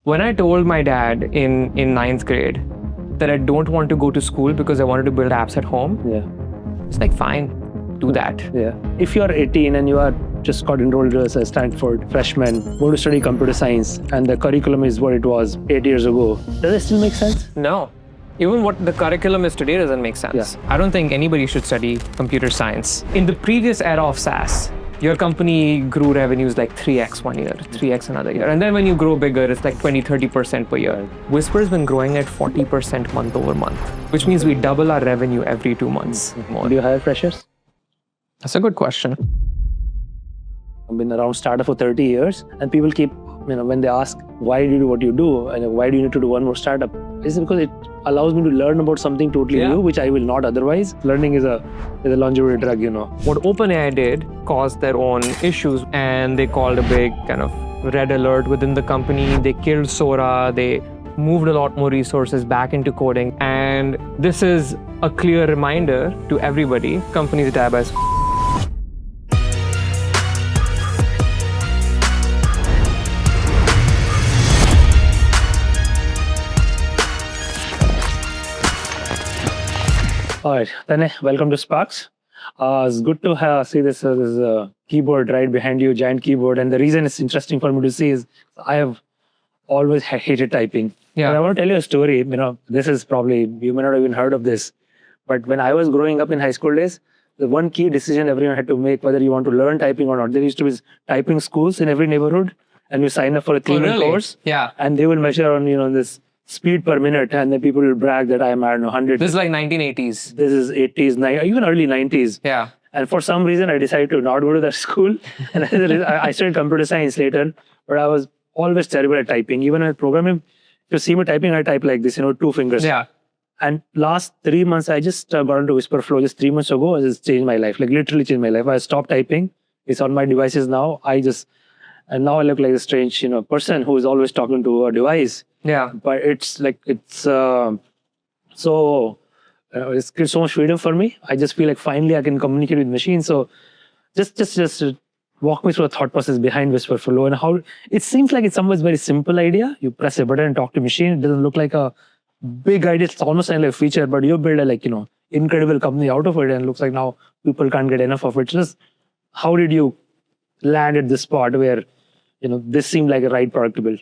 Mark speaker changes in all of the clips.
Speaker 1: When I told my dad in 9th grade that I don't want to go to school because I wanted to build apps at home, it's like, fine, do that.
Speaker 2: Yeah. If you're 18 and you are just got enrolled as a Stanford freshman, go to study computer science, and the curriculum is what it was 8 years ago, does it still make sense?
Speaker 1: No. Even what the curriculum is today doesn't make sense.
Speaker 2: Yeah.
Speaker 1: I don't think anybody should study computer science. In the previous era of SaaS, your company grew revenues like 3x one year, 3x another year. And then when you grow bigger, it's like 20-30% per year. Wispr has been growing at 40% month over month, which means we double our revenue every 2 months.
Speaker 2: Do you hire freshers?
Speaker 1: That's a good question.
Speaker 2: I've been around startup for 30 years, and people keep, when they ask, why do you do what you do, and why do you need to do one more startup? It's because it allows me to learn about something totally new, which I will not otherwise. Learning is a longevity drug,
Speaker 1: What OpenAI did caused their own issues, and they called a big kind of red alert within the company. They killed Sora. They moved a lot more resources back into coding. And this is a clear reminder to everybody, companies die by
Speaker 2: All right, Tanay, welcome to SparX. It's good to see this keyboard right behind you, giant keyboard. And the reason it's interesting for me to see is I have always hated typing.
Speaker 1: Yeah.
Speaker 2: And I want to tell you a story. This is probably, you may not have even heard of this, but when I was growing up in high school days, the one key decision everyone had to make, whether you want to learn typing or not, there used to be typing schools in every neighborhood, and you sign up for a 3-month course.
Speaker 1: Yeah.
Speaker 2: And they will measure on, this speed per minute, and then people will brag that I don't know, 100.
Speaker 1: This is like 1980s.
Speaker 2: This is 80s, even early 90s.
Speaker 1: Yeah.
Speaker 2: And for some reason, I decided to not go to that school. And I studied computer science later, but I was always terrible at typing. Even at programming, if you see me typing, I type like this, 2 fingers.
Speaker 1: Yeah.
Speaker 2: And last 3 months, I just got into Wispr Flow just 3 months ago. It just changed my life, like literally changed my life. I stopped typing. It's on my devices now. And now I look like a strange, person who is always talking to a device.
Speaker 1: Yeah.
Speaker 2: But it's so it's so much freedom for me. I just feel like finally I can communicate with machines. So just walk me through the thought process behind Wispr Flow and how it seems like it's somewhat very simple idea. You press a button and talk to machine. It doesn't look like a big idea. It's almost like a feature, but you build a incredible company out of it, and it looks like now people can't get enough of it. Just how did you land at this spot where this seemed like a right product to build?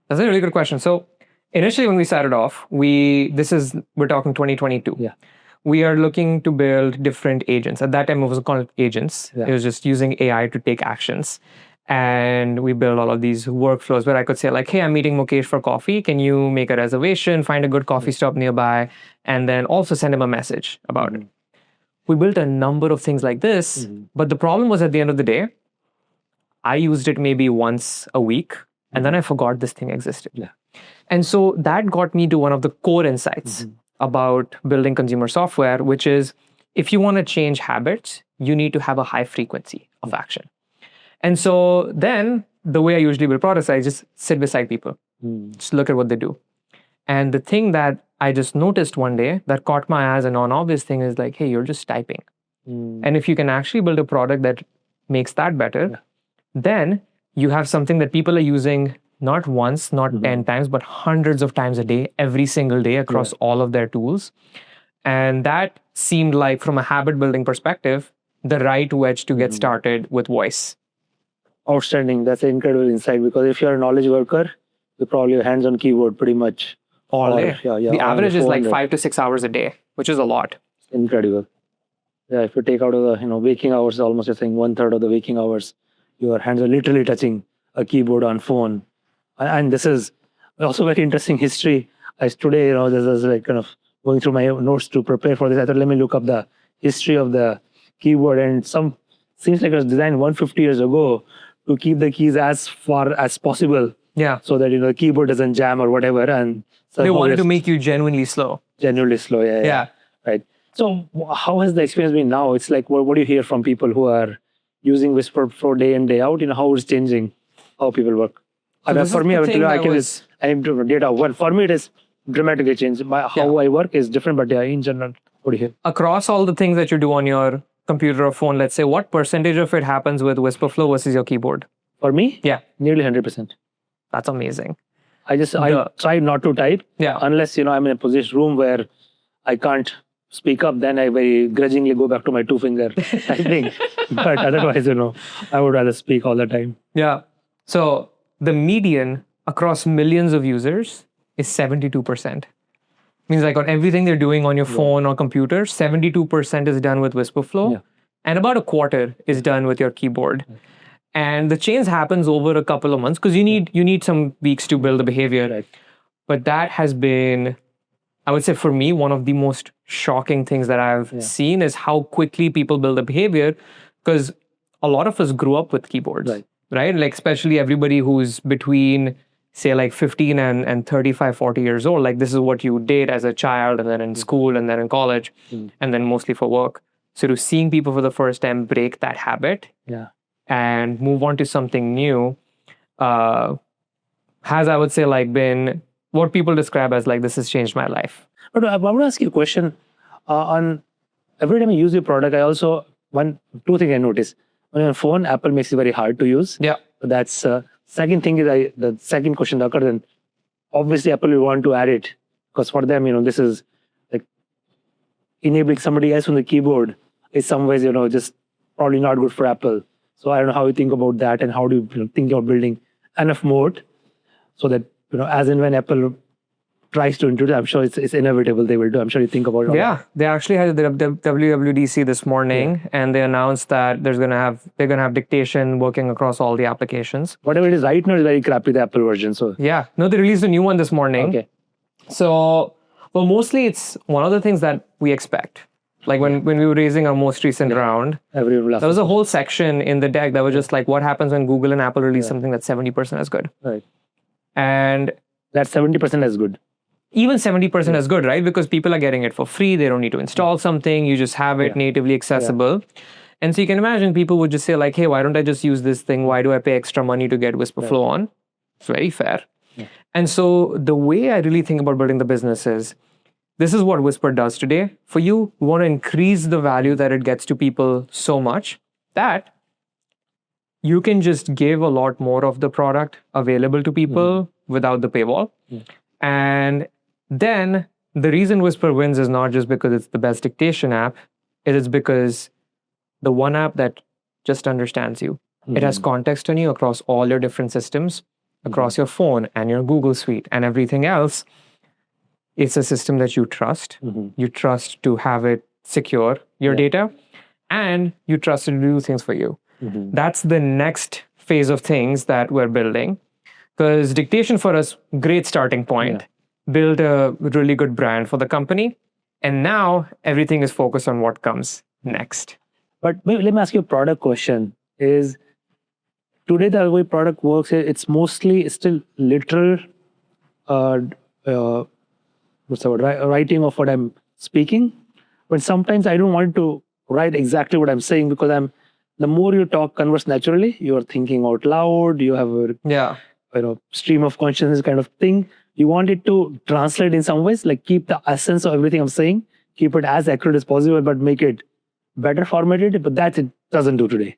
Speaker 1: That's a really good question. So initially when we started off, we're talking 2022.
Speaker 2: Yeah.
Speaker 1: We are looking to build different agents. At that time, it was called agents.
Speaker 2: Yeah.
Speaker 1: It was just using AI to take actions. And we built all of these workflows where I could say like, hey, I'm meeting Mukesh for coffee. Can you make a reservation, find a good coffee stop nearby, and then also send him a message about it. We built a number of things like this. But the problem was at the end of the day, I used it maybe once a week, and then I forgot this thing existed.
Speaker 2: Yeah.
Speaker 1: And so that got me to one of the core insights about building consumer software, which is if you want to change habits, you need to have a high frequency of action. And so then the way I usually build products, I just sit beside people, just look at what they do. And the thing that I just noticed one day that caught my eyes, and an obvious thing is like, hey, you're just typing. And if you can actually build a product that makes that better, then you have something that people are using not once, not 10 times, but hundreds of times a day, every single day across all of their tools. And that seemed like, from a habit building perspective, the right wedge to get started with voice.
Speaker 2: Outstanding. That's an incredible insight, because if you're a knowledge worker, you probably have hands on keyboard pretty much
Speaker 1: all day.
Speaker 2: Yeah,
Speaker 1: the average is like 5 to 6 hours a day, which is a lot.
Speaker 2: Incredible. Yeah, if you take out of the waking hours, almost you're saying 1/3 of the waking hours, your hands are literally touching a keyboard on phone. And this is also very interesting history. As today, this is like kind of going through my notes to prepare for this. I thought, let me look up the history of the keyboard, and seems like it was designed 150 years ago to keep the keys as far as possible.
Speaker 1: Yeah.
Speaker 2: So that the keyboard doesn't jam or whatever. And so
Speaker 1: they wanted to make you genuinely slow.
Speaker 2: Genuinely slow, yeah. Right. So how has the experience been now? It's like, what do you hear from people who are using Wispr Flow day in, day out? How it's changing how people work?
Speaker 1: So
Speaker 2: for me, I will tell you, I'm data one. For me, it is dramatically changed. How I work is different, but in general, what do you hear?
Speaker 1: Across all the things that you do on your computer or phone, let's say, what percentage of it happens with Wispr Flow versus your keyboard?
Speaker 2: For me?
Speaker 1: Yeah.
Speaker 2: Nearly 100%.
Speaker 1: That's amazing.
Speaker 2: I try not to type.
Speaker 1: Yeah.
Speaker 2: Unless, I'm in a position room where I can't speak up, then I very grudgingly go back to my 2-finger typing. But otherwise, I would rather speak all the time.
Speaker 1: Yeah. So the median across millions of users is 72%. Means like on everything they're doing on your phone or computer, 72% is done with Wispr Flow, and about a quarter is done with your keyboard. And the change happens over a couple of months because you need some weeks to build the behavior.
Speaker 2: Right.
Speaker 1: But that has been, I would say for me, one of the most shocking things that I've seen is how quickly people build the behavior, because a lot of us grew up with keyboards, right? Like especially everybody who's between, say like 15 and 35, 40 years old, like this is what you did as a child and then in school and then in college and then mostly for work. So to seeing people for the first time break that habit and move on to something new has, I would say, like been what people describe as like, this has changed my life.
Speaker 2: But I want to ask you a question. On every time I use your product, I also, two things I notice. On your phone, Apple makes it very hard to use.
Speaker 1: Yeah.
Speaker 2: That's second thing is the second question that occurred, and obviously Apple will want to add it because for them, this is like enabling somebody else on the keyboard is some ways, just probably not good for Apple. So I don't know how you think about that and how do you think about building enough moat so that, as and when Apple tries to introduce, I'm sure it's inevitable they will do. I'm sure you think about it.
Speaker 1: Yeah, they actually had the WWDC this morning, and they announced that they're gonna have Dictation working across all the applications.
Speaker 2: Whatever it is right now is very crappy, the Apple version. So
Speaker 1: yeah, no, they released a new one this morning.
Speaker 2: Okay.
Speaker 1: So, well, mostly it's one of the things that we expect. Like when we were raising our most recent round, there was a whole section in the deck that was just like, what happens when Google and Apple release something that's 70% as good?
Speaker 2: Right.
Speaker 1: And
Speaker 2: that's 70% as good.
Speaker 1: Even 70% is good, right? Because people are getting it for free. They don't need to install something. You just have it natively accessible. And so you can imagine people would just say like, hey, why don't I just use this thing? Why do I pay extra money to get Wispr Flow on? It's very fair. And so the way I really think about building the business is, this is what Wispr does today. For you, we want to increase the value that it gets to people so much that you can just give a lot more of the product available to people without the paywall. And then the reason Wispr wins is not just because it's the best dictation app. It is because the one app that just understands you. It has context on you across all your different systems, across your phone and your Google Suite and everything else. It's a system that you trust. You trust to have it secure your data, and you trust it to do things for you. That's the next phase of things that we're building. Because dictation for us, great starting point. Build a really good brand for the company. And now everything is focused on what comes next.
Speaker 2: But let me ask you a product question. Is today the way product works, it's mostly still literal writing of what I'm speaking. But sometimes I don't want to write exactly what I'm saying because the more you talk, converse naturally, you're thinking out loud, you have a stream of consciousness kind of thing. You want it to translate in some ways, like keep the essence of everything I'm saying, keep it as accurate as possible, but make it better formatted. But that it doesn't do today.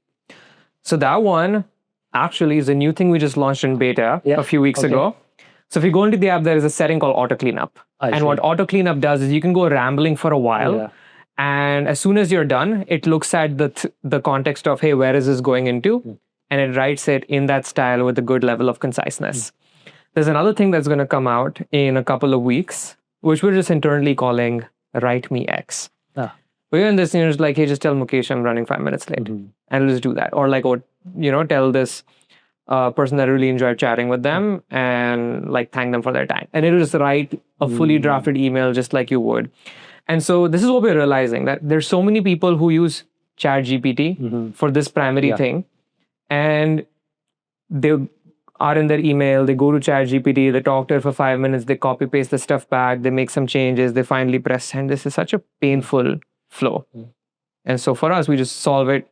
Speaker 1: So that one actually is a new thing we just launched in beta a few weeks ago. So if you go into the app, there is a setting called auto cleanup. And what auto cleanup does is you can go rambling for a while. And as soon as you're done, it looks at the context of, hey, where is this going into? And it writes it in that style with a good level of conciseness. There's another thing that's going to come out in a couple of weeks, which we're just internally calling Write Me X. We're in this, it's like, hey, just tell Mukesh I'm running 5 minutes late. And it'll just do that. Or like, tell this person that I really enjoyed chatting with them and like thank them for their time. And it'll just write a fully drafted email just like you would. And so this is what we're realizing, that there's so many people who use ChatGPT for this primary thing. And they are in their email, they go to ChatGPT, they talk to it for 5 minutes, they copy paste the stuff back, they make some changes, they finally press send. This is such a painful flow. And so for us, we just solve it.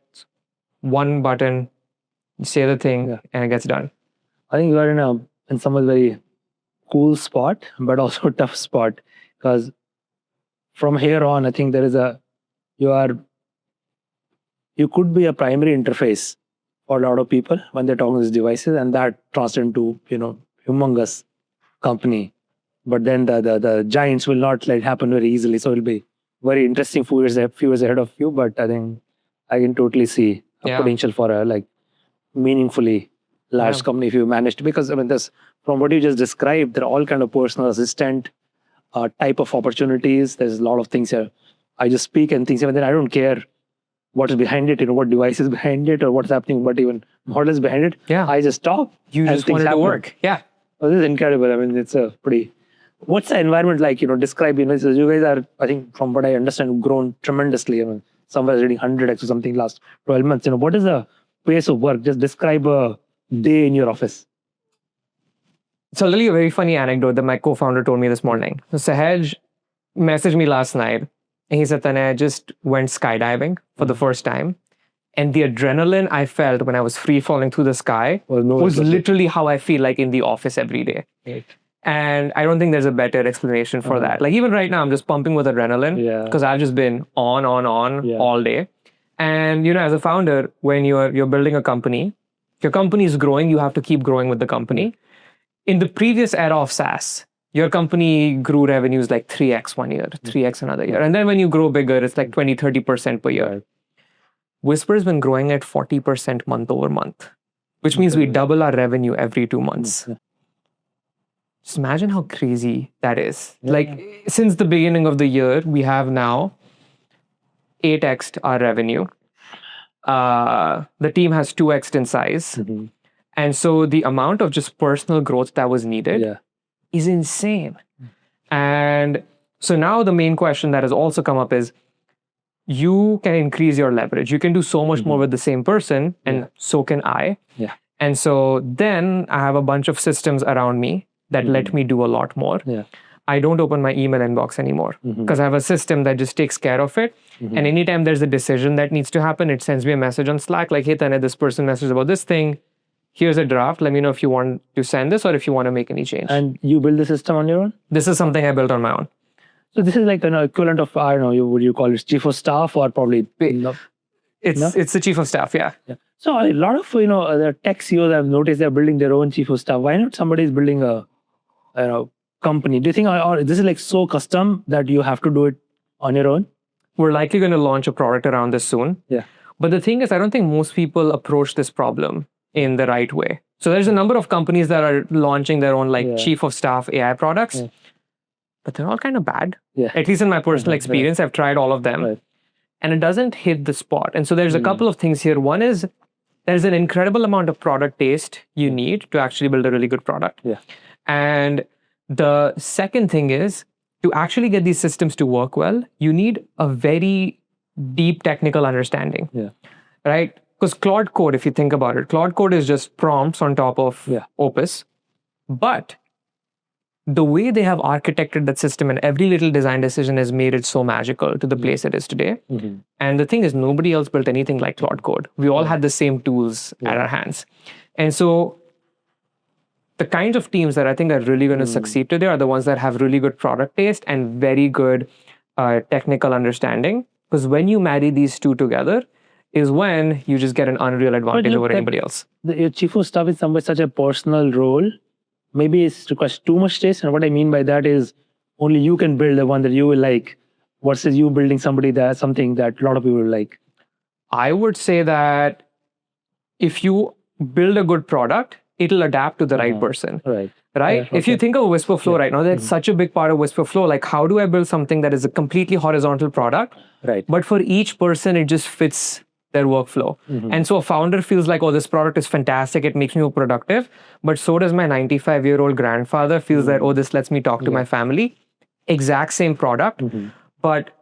Speaker 1: One button, say the thing, and it gets done.
Speaker 2: I think you are in some very cool spot, but also tough spot, because from here on, I think there is you could be a primary interface for a lot of people when they're talking to these devices, and that translates into humongous company, but then the giants will not let it happen very easily. So it'll be very interesting few years ahead of you. But I think I can totally see a potential for a like meaningfully large company if you manage to, because I mean, this from what you just described, there are all kind of personal assistant type of opportunities. There's a lot of things here. I just speak and things, and then I don't care what is behind it, what device is behind it, or what's happening, what even model is behind it.
Speaker 1: Yeah.
Speaker 2: I just talk.
Speaker 1: You just want it to work. Yeah.
Speaker 2: Oh, this is incredible. I mean, it's a pretty. What's the environment like? Describe. So you guys are, I think, from what I understand, grown tremendously. I mean, somewhere reading 100x or something last 12 months. What is the pace of work? Just describe a day in your office.
Speaker 1: So, literally a very funny anecdote that my co-founder told me this morning. So Sahaj messaged me last night, and he said, Tanay, I just went skydiving for the first time. And the adrenaline I felt when I was free falling through the sky was literally how I feel like in the office every day.
Speaker 2: Right.
Speaker 1: And I don't think there's a better explanation for that. Like even right now, I'm just pumping with adrenaline because I've just been on all day. And as a founder, when you're building a company, if your company is growing, you have to keep growing with the company. In the previous era of SaaS, your company grew revenues like 3x one year, 3x another year. And then when you grow bigger, it's like 20, 30% per year. Wispr has been growing at 40% month over month, which means we double our revenue every 2 months. Just imagine how crazy that is. Like since the beginning of the year, we have now 8x'd our revenue. The team has 2x'd in size. And so the amount of just personal growth that was needed is insane. And so now the main question that has also come up is, you can increase your leverage. You can do so much more with the same person, and so can I. And so then I have a bunch of systems around me that let me do a lot more. I don't open my email inbox anymore because I have a system that just takes care of it. And anytime there's a decision that needs to happen, it sends me a message on Slack like, hey, Tanay, this person messaged about this thing. Here's a draft. Let me know if you want to send this or if you want to make any change.
Speaker 2: And you build the system on your own?
Speaker 1: This is something I built on my own.
Speaker 2: So this is like an equivalent of, I don't know, would you call it chief of staff or probably?
Speaker 1: It's the chief of staff, yeah.
Speaker 2: So a lot of, the tech CEOs I've noticed they're building their own chief of staff. Why not somebody is building a company? Do you think or this is like so custom that you have to do it on your own?
Speaker 1: We're likely going to launch a product around this soon. But the thing is, I don't think most people approach this problem in the right way. So there's a number of companies that are launching their own chief of staff AI products. But they're all kind of bad. At least in my personal experience, I've tried all of them. And it doesn't hit the spot. And so there's a couple of things here. One is there's an incredible amount of product taste you need to actually build a really good product. And the second thing is, to actually get these systems to work well, you need a very deep technical understanding. Right? Because Claude Code, if you think about it, Claude Code is just prompts on top of Opus. But the way they have architected that system and every little design decision has made it so magical to the place it is today. And the thing is, nobody else built anything like Claude Code. We all had the same tools at our hands. And so the kinds of teams that I think are really going to succeed today are the ones that have really good product taste and very good technical understanding. Because when you marry these two together is when you just get an unreal advantage over anybody else.
Speaker 2: Your chief of staff is somewhere such a personal role. Maybe it requires too much taste. And what I mean by that is only you can build the one that you will like versus you building something that a lot of people will like.
Speaker 1: I would say that if you build a good product, it'll adapt to the right person. Right? If you think of Wispr Flow right now, that's such a big part of Wispr Flow. Like, how do I build something that is a completely horizontal product? But for each person, it just fits their workflow. And so a founder feels like, oh, this product is fantastic. It makes me more productive. But so does my 95-year-old grandfather feels that, oh, this lets me talk to my family. Exact same product. But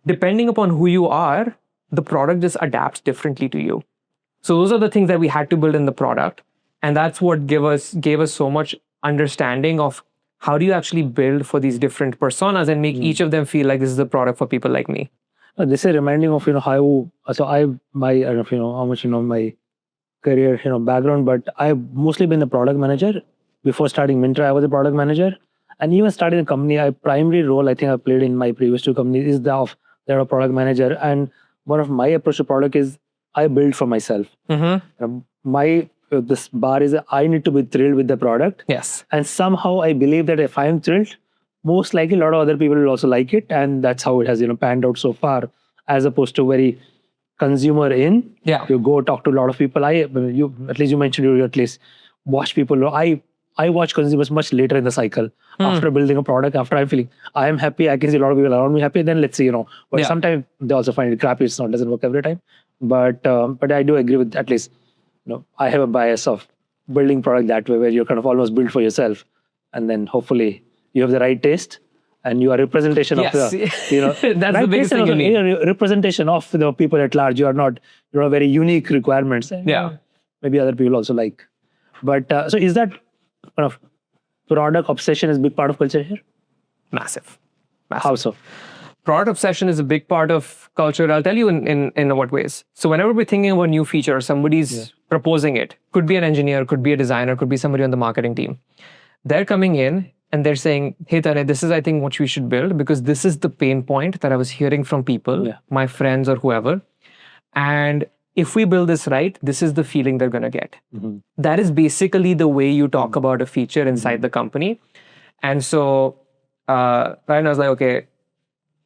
Speaker 1: depending upon who you are, the product just adapts differently to you. So those are the things that we had to build in the product. And that's what gave us so much understanding of how do you actually build for these different personas and make each of them feel like this is a product for people like me.
Speaker 2: This is reminding of how I don't know how much my career background, but I've mostly been a product manager. Before starting Mintra, I was a product manager, and even starting a company, primary role I think I played in my previous two companies is that of a product manager. And one of my approach to product is I build for myself. My this bar is I need to be thrilled with the product.
Speaker 1: Yes.
Speaker 2: And somehow I believe that if I'm thrilled, most likely a lot of other people will also like it. And that's how it has, panned out so far, as opposed to very consumer in.
Speaker 1: Yeah.
Speaker 2: You go talk to a lot of people. At least you mentioned you at least watch people. I watch consumers much later in the cycle after building a product, after I'm feeling I am happy, I can see a lot of people around me happy, then let's see, but sometimes they also find it crappy, doesn't work every time. But I do agree with, at least, I have a bias of building product that way, where you're kind of almost built for yourself. And then hopefully you have the right taste and you are representation of the,
Speaker 1: that's
Speaker 2: right
Speaker 1: the biggest thing you need.
Speaker 2: Representation of the people at large. You are not, very unique requirements. And, maybe other people also like. But so is that kind of product obsession is a big part of culture here?
Speaker 1: Massive.
Speaker 2: How so?
Speaker 1: Product obsession is a big part of culture. I'll tell you in what ways. So whenever we're thinking of a new feature, somebody's proposing it. Could be an engineer, could be a designer, could be somebody on the marketing team. They're coming in and they're saying, hey, Tanay, this is, I think, what we should build, because this is the pain point that I was hearing from people, my friends or whoever. And if we build this right, this is the feeling they're going to get. That is basically the way you talk about a feature inside the company. And so Ryan, I was like, okay,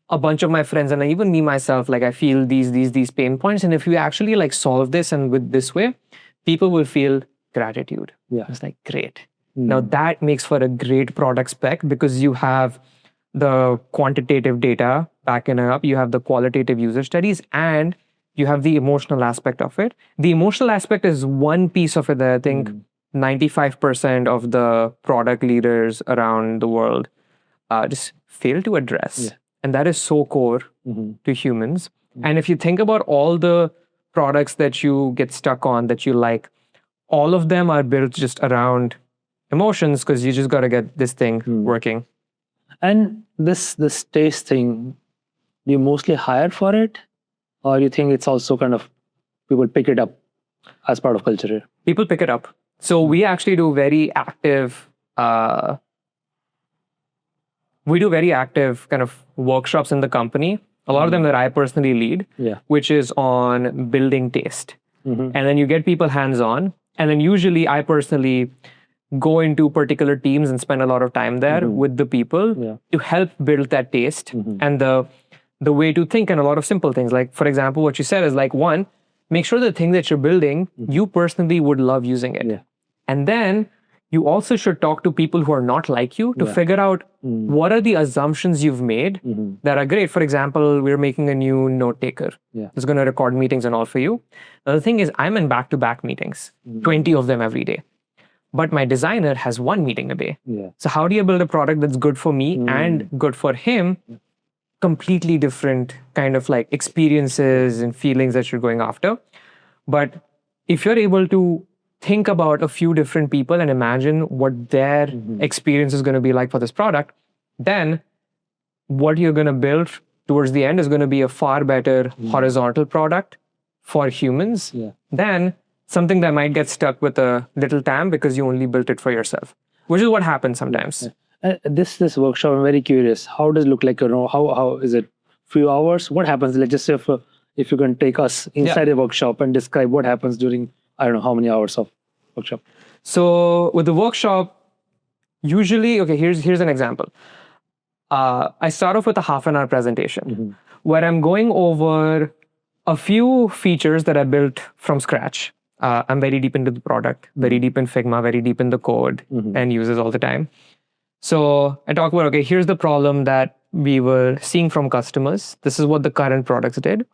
Speaker 1: a bunch of my friends and even me myself, like I feel these pain points. And if we actually like solve this and with this way, people will feel gratitude. It's like, great. Now that makes for a great product spec, because you have the quantitative data backing it up, you have the qualitative user studies, and you have the emotional aspect of it. The emotional aspect is one piece of it that I think 95% of the product leaders around the world just fail to address. And that is so core to humans. And if you think about all the products that you get stuck on, that you like, all of them are built just around emotions, because you just got to get this thing working.
Speaker 2: And this taste thing, do you mostly hire for it? Or you think it's also kind of, people pick it up as part of culture here?
Speaker 1: People pick it up. So we actually do very active, kind of workshops in the company. A lot of them that I personally lead, which is on building taste. And then you get people hands-on. And then usually I personally go into particular teams and spend a lot of time there with the people to help build that taste and the way to think, and a lot of simple things. Like, for example, what you said is like, one, make sure the thing that you're building, you personally would love using it. And then you also should talk to people who are not like you to figure out what are the assumptions you've made that are great. For example, we're making a new note taker. It's going to record meetings and all for you. Now, the thing is, I'm in back-to-back meetings, 20 of them every day. But my designer has one meeting a day. So how do you build a product that's good for me and good for him? Completely different kind of like experiences and feelings that you're going after. But if you're able to think about a few different people and imagine what their experience is going to be like for this product, then what you're going to build towards the end is going to be a far better horizontal product for humans than something that might get stuck with a little TAM because you only built it for yourself, which is what happens sometimes.
Speaker 2: This workshop, I'm very curious. How does it look like? How is it? Few hours? What happens? Let's just say if you can take us inside a workshop and describe what happens during, I don't know how many hours of workshop.
Speaker 1: So with the workshop, usually, okay, here's an example. I start off with a half an hour presentation where I'm going over a few features that I built from scratch. I'm very deep into the product, very deep in Figma, very deep in the code and uses all the time. So I talk about, okay, here's the problem that we were seeing from customers. This is what the current products did.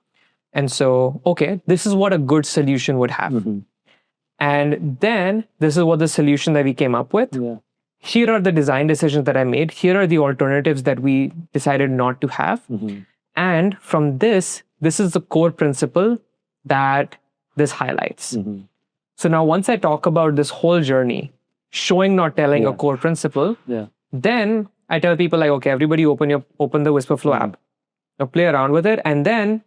Speaker 1: And so, okay, this is what a good solution would have. And then this is what the solution that we came up with. Here are the design decisions that I made. Here are the alternatives that we decided not to have. And from this is the core principle that this highlights. So now once I talk about this whole journey, showing, not telling, a core principle, then I tell people like, okay, everybody open the Wispr Flow app. Now play around with it and then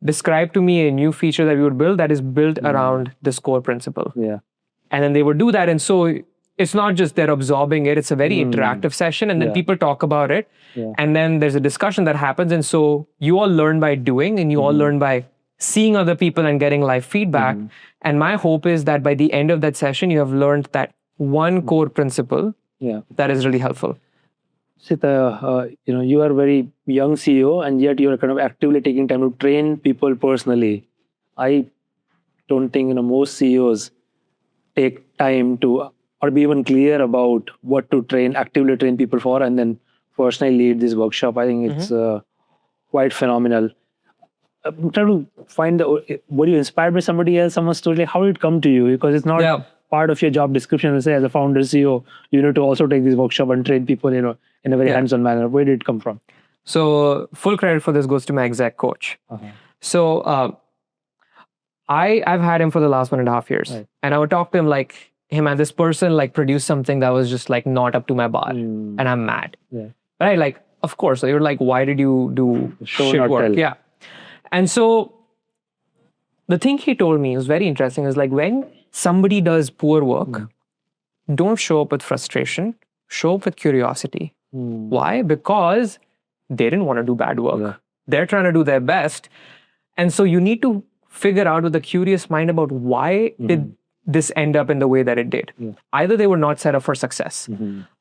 Speaker 1: describe to me a new feature that we would build that is built around this core principle. And then they would do that. And so it's not just they're absorbing it, it's a very interactive session, and then people talk about it. And then there's a discussion that happens. And so you all learn by doing, and you all learn by seeing other people and getting live feedback. And my hope is that by the end of that session, you have learned that one core principle that is really helpful.
Speaker 2: Sita, you are a very young CEO, and yet you are kind of actively taking time to train people personally. I don't think most CEOs take time to or be even clear about what to actively train people for, and then personally lead this workshop. I think it's quite phenomenal. I'm trying to find were you inspired by somebody else, someone's story? Like, how did it come to you? Because it's not part of your job description to say as a founder CEO, you need to also take this workshop and train people, in a very hands-on manner. Where did it come from?
Speaker 1: So full credit for this goes to my exec coach. So I've had him for the last 1.5 years, and I would talk to him like, hey man, this person like produced something that was just like not up to my bar, and I'm mad. Right? Like, of course. So you're like, why did you do shit work? Yeah. And so the thing he told me was very interesting. Is like, when somebody does poor work, don't show up with frustration, show up with curiosity. Why? Because they didn't want to do bad work. They're trying to do their best. And so you need to figure out with a curious mind about why did this end up in the way that it did. Either they were not set up for success.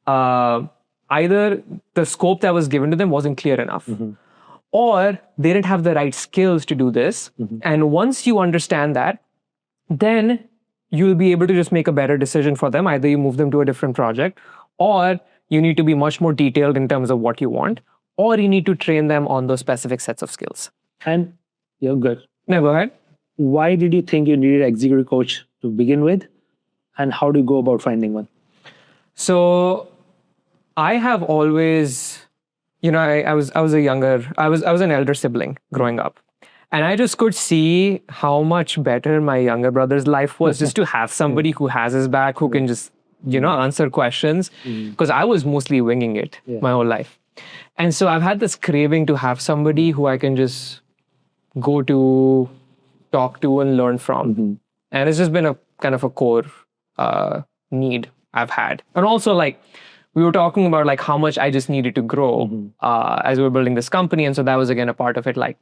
Speaker 1: Either the scope that was given to them wasn't clear enough. Or they didn't have the right skills to do this. And once you understand that, then you'll be able to just make a better decision for them. Either you move them to a different project, or you need to be much more detailed in terms of what you want, or you need to train them on those specific sets of skills.
Speaker 2: And you're good.
Speaker 1: No, go ahead.
Speaker 2: Why did you think you needed an executive coach to begin with? And how do you go about finding one?
Speaker 1: So I have always, I was an elder sibling growing up. And I just could see how much better my younger brother's life was just to have somebody who has his back, who can just, answer questions. Because I was mostly winging it my whole life. And so I've had this craving to have somebody who I can just go to, talk to, and learn from. And it's just been a kind of a core need I've had. And also, like, we were talking about like how much I just needed to grow as we were building this company. And so that was again a part of it. Like,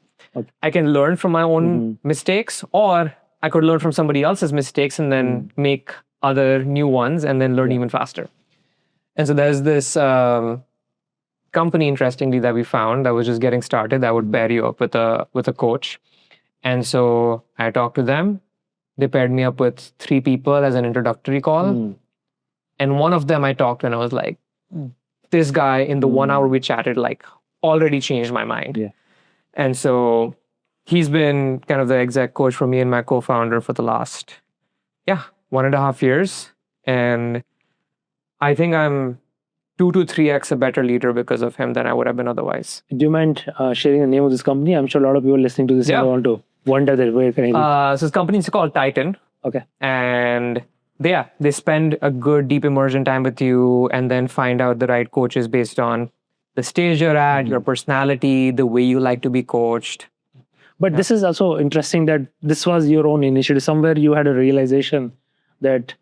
Speaker 1: I can learn from my own mistakes, or I could learn from somebody else's mistakes and then make other new ones and then learn even faster. And so there's this company, interestingly, that we found that was just getting started that would pair you up with a coach. And so I talked to them. They paired me up with 3 people as an introductory call. And one of them I talked to, and I was like, this guy in the 1 hour we chatted, like, already changed my mind. And so he's been kind of the exec coach for me and my co-founder for the last, 1.5 years. And I think I'm 2 to 3x a better leader because of him than I would have been otherwise.
Speaker 2: Do you mind sharing the name of this company? I'm sure a lot of people listening to this want to wonder that where can I
Speaker 1: So this company is called Titan.
Speaker 2: Okay.
Speaker 1: And they spend a good deep immersion time with you and then find out the right coaches based on the stage you're at, your personality, the way you like to be coached.
Speaker 2: But this is also interesting that this was your own initiative. Somewhere you had a realization that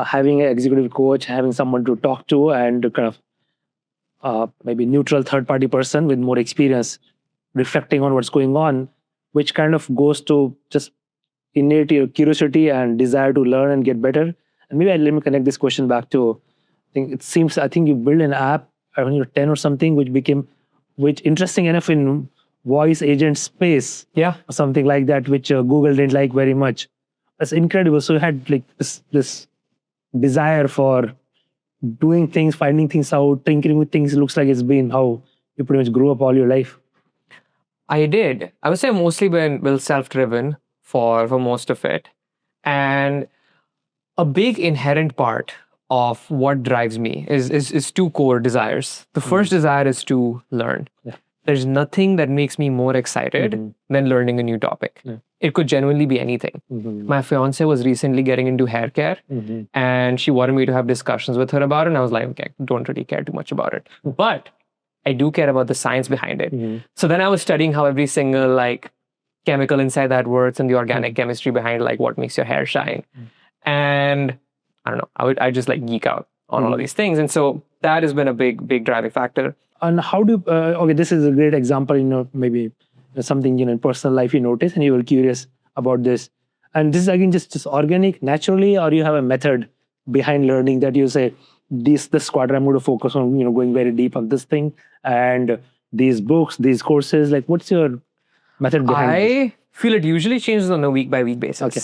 Speaker 2: having an executive coach, having someone to talk to, and kind of maybe neutral third-party person with more experience reflecting on what's going on, which kind of goes to just innate curiosity and desire to learn and get better. And maybe let me connect this question back to, I think you built an app when you were 10 or something, which interesting enough in voice agent space, or something like that, which Google didn't like very much. That's incredible. So you had like this desire for doing things, finding things out, tinkering with things. It looks like it's been how you pretty much grew up all your life.
Speaker 1: I did. I would say mostly been self-driven for most of it. And a big inherent part of what drives me is 2 core desires. The first desire is to learn. There's nothing that makes me more excited than learning a new topic. It could genuinely be anything. My fiance was recently getting into hair care, and she wanted me to have discussions with her about it. And I was like, okay, I don't really care too much about it. But I do care about the science behind it. So then I was studying how every single like chemical inside that works and the organic chemistry behind like what makes your hair shine. And I don't know, I just like geek out on all of these things. And so that has been a big driving factor.
Speaker 2: And how do, this is a great example, maybe something, in personal life you notice and you were curious about this. And this is again just organic, naturally, or you have a method behind learning that you say, this quarter I'm going to focus on, going very deep on this thing, and these books, these courses. Like, what's your method behind this?
Speaker 1: I feel it usually changes on a week by week basis.
Speaker 2: Okay.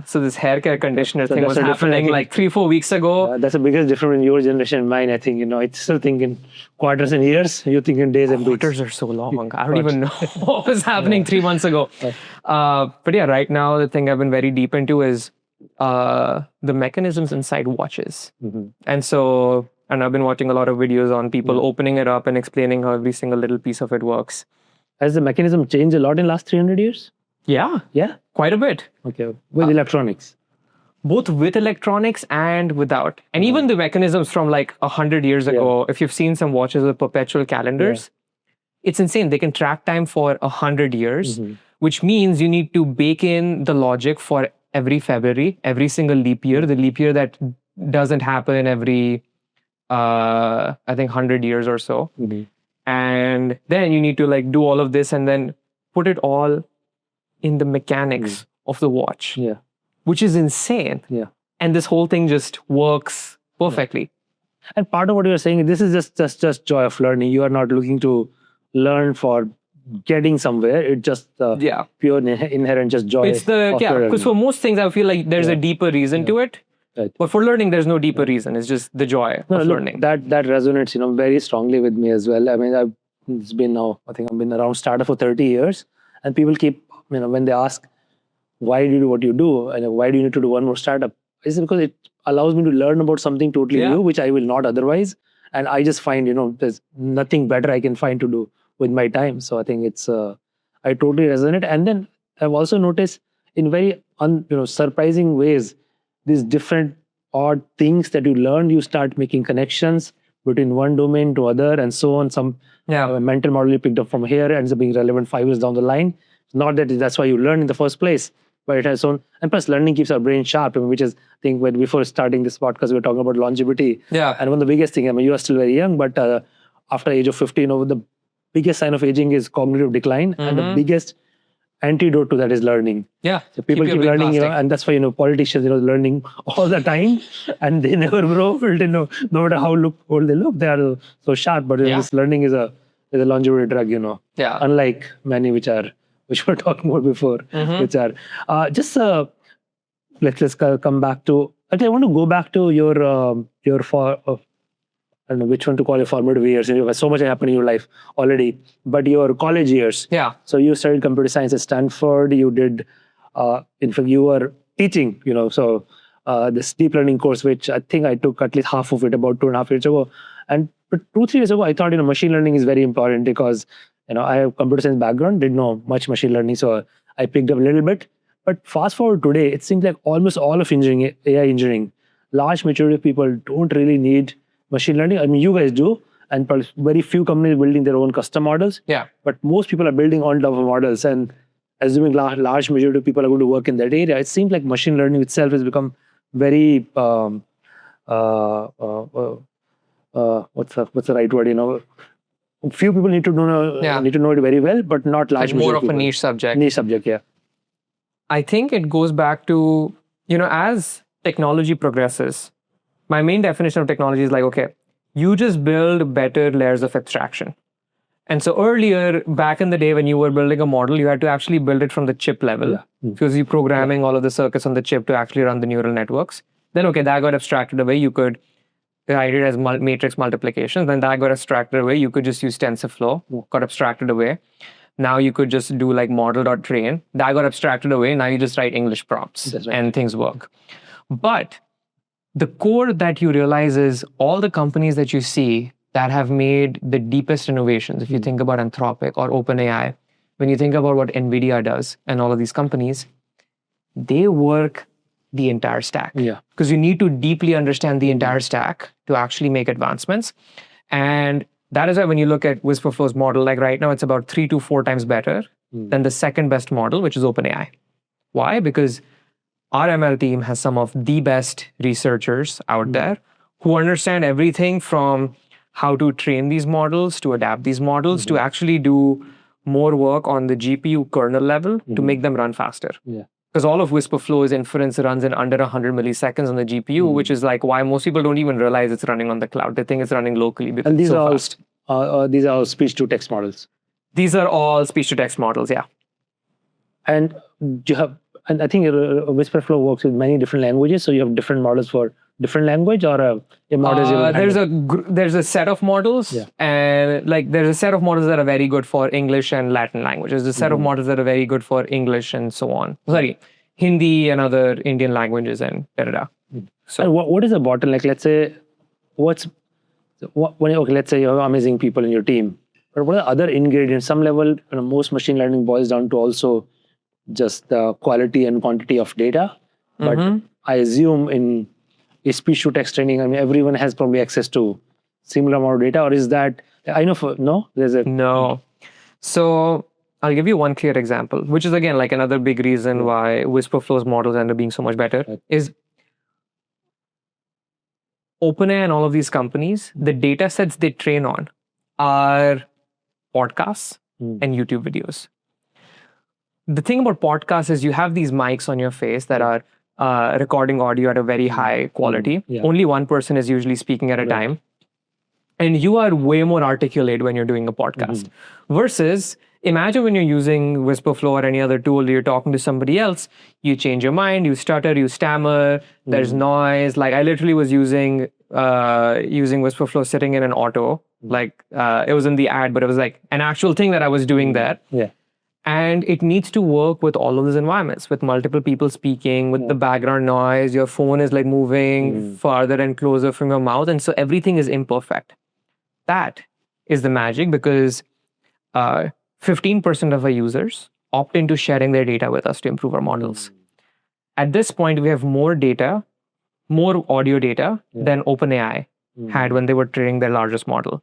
Speaker 1: So this hair care conditioner thing
Speaker 2: that's
Speaker 1: was
Speaker 2: a different,
Speaker 1: happening like 3-4 weeks ago.
Speaker 2: That's the biggest difference in your generation and mine. I think, it's still thinking quarters and years. You think in days and weeks.
Speaker 1: Quarters are so long. I don't even know what was happening 3 months ago. But yeah, right now the thing I've been very deep into is the mechanisms inside watches. And I've been watching a lot of videos on people opening it up and explaining how every single little piece of it works.
Speaker 2: Has the mechanism changed a lot in the last 300 years?
Speaker 1: Yeah, quite a bit.
Speaker 2: Okay, with electronics.
Speaker 1: Both with electronics and without. And even the mechanisms from like 100 years ago, if you've seen some watches with perpetual calendars, it's insane. They can track time for 100 years, which means you need to bake in the logic for every February, every single leap year, the leap year that doesn't happen every, I think, 100 years or so. And then you need to like do all of this and then put it all in the mechanics of the watch, which is insane. And this whole thing just works perfectly.
Speaker 2: And part of what you are saying, this is just joy of learning. You are not looking to learn for getting somewhere. It's just pure inherent just joy.
Speaker 1: It's because for most things I feel like there's a deeper reason to it.
Speaker 2: Right.
Speaker 1: But for learning, there's no deeper reason. It's just the joy of learning.
Speaker 2: That resonates, very strongly with me as well. I mean, it's been now, I think I've been around startup for 30 years, and people keep, when they ask, why do you do what you do, and why do you need to do one more startup? It's because it allows me to learn about something totally new, which I will not otherwise. And I just find, there's nothing better I can find to do with my time. So I think it's, I totally resonate. And then I've also noticed in very, surprising ways, these different odd things that you learn, you start making connections between one domain to other and so on. Some mental model you picked up from here ends up being relevant 5 years down the line. Not that that's why you learn in the first place, but it has own. And plus, learning keeps our brain sharp, which is, I think, when before starting this podcast, we were talking about longevity.
Speaker 1: Yeah.
Speaker 2: And one of the biggest things, you are still very young, but after the age of 50, the biggest sign of aging is cognitive decline. And the biggest antidote to that is learning.
Speaker 1: Yeah.
Speaker 2: So people keep learning, and that's why, politicians, learning all the time, and they never grow old, no matter how old they look, they are so sharp. But this learning is a longevity drug,
Speaker 1: Yeah.
Speaker 2: Unlike many which we were talking about before, which are let's come back to. Okay, I want to go back to your I don't know which one to call your formative years. You have so much happened in your life already, but your college years.
Speaker 1: Yeah.
Speaker 2: So you studied computer science at Stanford. You did, in fact, you were teaching. So this deep learning course, which I think I took at least half of it about 2.5 years ago. And 2-3 years ago, I thought machine learning is very important because I have computer science background, didn't know much machine learning, so I picked up a little bit. But fast forward today, it seems like almost all of engineering, AI engineering, large majority of people don't really need machine learning. I mean, you guys do, and very few companies building their own custom models.
Speaker 1: Yeah.
Speaker 2: But most people are building on top of models, and assuming large majority of people are going to work in that area, it seems like machine learning itself has become very what's the right word? Few people need to know it very well, but not large.
Speaker 1: Like more of a niche subject.
Speaker 2: Niche subject, yeah.
Speaker 1: I think it goes back to, as technology progresses, my main definition of technology is like, okay, you just build better layers of abstraction. And so earlier, back in the day when you were building a model, you had to actually build it from the chip level because you're programming all of the circuits on the chip to actually run the neural networks. Then, okay, that got abstracted away. You could write it as matrix multiplication. Then that got abstracted away. You could just use TensorFlow, got abstracted away. Now you could just do like model.train. That got abstracted away. Now you just write English prompts and things work. But the core that you realize is all the companies that you see that have made the deepest innovations, if you think about Anthropic or OpenAI, when you think about what NVIDIA does and all of these companies, they work the entire stack.
Speaker 2: Yeah.
Speaker 1: Because you need to deeply understand the entire stack to actually make advancements. And that is why when you look at Wispr Flow's model, like right now, it's about 3 to 4 times better than the second best model, which is OpenAI. Why? Because our ML team has some of the best researchers out there who understand everything from how to train these models, to adapt these models, to actually do more work on the GPU kernel level to make them run faster.
Speaker 2: Yeah.
Speaker 1: Because all of Wispr Flow's inference runs in under 100 milliseconds on the GPU, which is like why most people don't even realize it's running on the cloud. They think it's running locally because
Speaker 2: And these
Speaker 1: it's so
Speaker 2: are all
Speaker 1: fast.
Speaker 2: these are all speech-to-text models.
Speaker 1: These are all speech-to-text models, yeah.
Speaker 2: And you have, and I think Wispr Flow works with many different languages. So you have different models for different language, or a model
Speaker 1: there's a set of models, and like there's a set of models that are very good for English and Latin languages. There's a set of models that are very good for English and so on. Sorry, Hindi and other Indian languages and da-da-da.
Speaker 2: So what is a bottleneck? Let's say let's say you have amazing people in your team, but what are other ingredients? Some level, most machine learning boils down to also just the quality and quantity of data. But I assume in speech to text training, I mean, everyone has probably access to similar amount of data, or is that, I know
Speaker 1: No. So I'll give you one clear example, which is again like another big reason why Wispr Flow's models end up being so much better, is OpenAI and all of these companies, the data sets they train on are podcasts and YouTube videos. The thing about podcasts is you have these mics on your face that are recording audio at a very high quality. Only one person is usually speaking at a time. And you are way more articulate when you're doing a podcast. Versus, imagine when you're using Wispr Flow or any other tool, you're talking to somebody else, you change your mind, you stutter, you stammer, there's noise. Like I literally was using Wispr Flow sitting in an auto. Like it was in the ad, but it was like an actual thing that I was doing there.
Speaker 2: Yeah.
Speaker 1: And it needs to work with all of these environments, with multiple people speaking, with the background noise, your phone is like moving farther and closer from your mouth. And so everything is imperfect. That is the magic, because 15% of our users opt into sharing their data with us to improve our models. At this point, we have more data, more audio data than OpenAI had when they were training their largest model.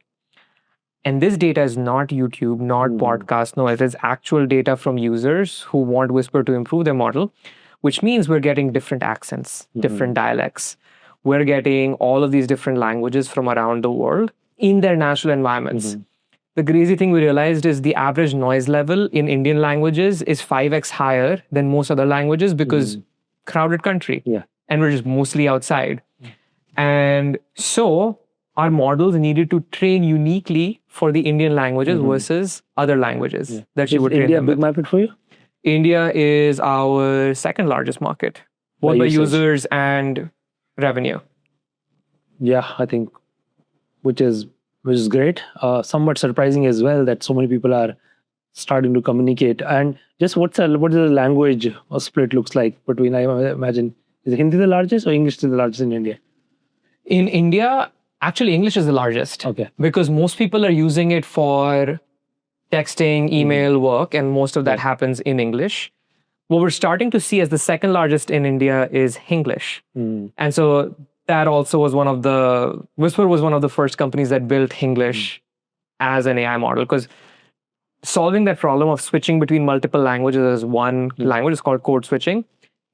Speaker 1: And this data is not YouTube, not podcast. No, it is actual data from users who want Wispr to improve their model, which means we're getting different accents, different dialects. We're getting all of these different languages from around the world in their natural environments. The crazy thing we realized is the average noise level in Indian languages is 5x higher than most other languages because crowded country. And we're just mostly outside. And so our models needed to train uniquely for the Indian languages versus other languages that you would train
Speaker 2: India
Speaker 1: them
Speaker 2: a big
Speaker 1: with.
Speaker 2: market for you?
Speaker 1: India is our second largest market, both by users and revenue.
Speaker 2: Yeah, I think, which is great. Somewhat surprising as well that so many people are starting to communicate. And just what is the language split looks like between, I imagine, is Hindi the largest or English is the largest in India?
Speaker 1: In India, actually English is the largest. Because most people are using it for texting, email, work, and most of that happens in English. What we're starting to see as the second largest in India is Hinglish. And so that also was Wispr was one of the first companies that built Hinglish as an AI model, because solving that problem of switching between multiple languages as one language is called code switching,